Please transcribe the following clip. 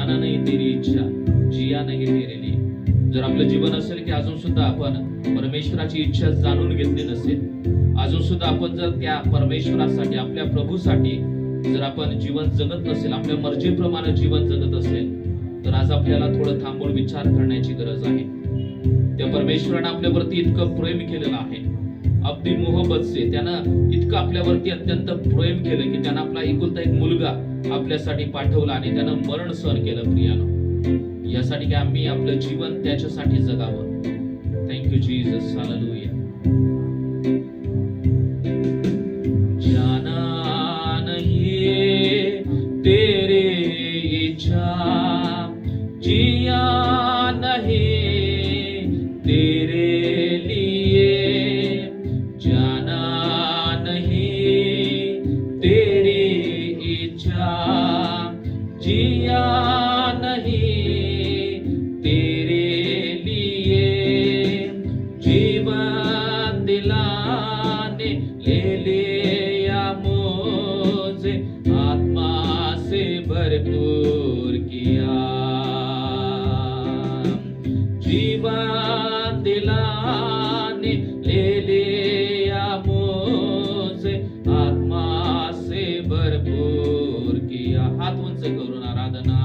जाना नहीं तेरी इच्छा, जिया नहीं तेरे लिए. जर आपलं जीवन असेल की अजून सुद्धा आपण परमेश्वराची इच्छा जाणून घेतली नसेल, अजून सुद्धा आपण जर त्या परमेश्वरासाठी, आपल्या प्रभूसाठी जर आपण जीवन जगत नसेल, आपल्या मर्जीप्रमाणे जीवन जगत असेल, तर आज आपल्याला थोडं थांबून विचार करण्याची गरज आहे. त्या परमेश्वराने आपल्यावरती इतकं प्रेम केलेलं आहे, अगदी मोहब्बत से त्यानं इतकं आपल्यावरती अत्यंत प्रेम केलं की त्यानं आपला एकुलता एक मुलगा आपल्यासाठी पाठवला आणि त्यानं मरण सहन केलं प्रियानो, यासाठी की आम्ही आपलं जीवन त्याच्यासाठी जगावं. Thank you Jesus, hallelujah. जाना नहीं तेरी इच्छा, जिया नहीं तेरे लिए, जाना नहीं तेरी इच्छा, जिया नहीं तेरे लिए, जीवन दिलाने ले लिया मुझे, आत्मा से भरपूर किया, जीवन दिलाने ले लिया मुझे, आत्मा से भरपूर किया. हात उंच करून आराधना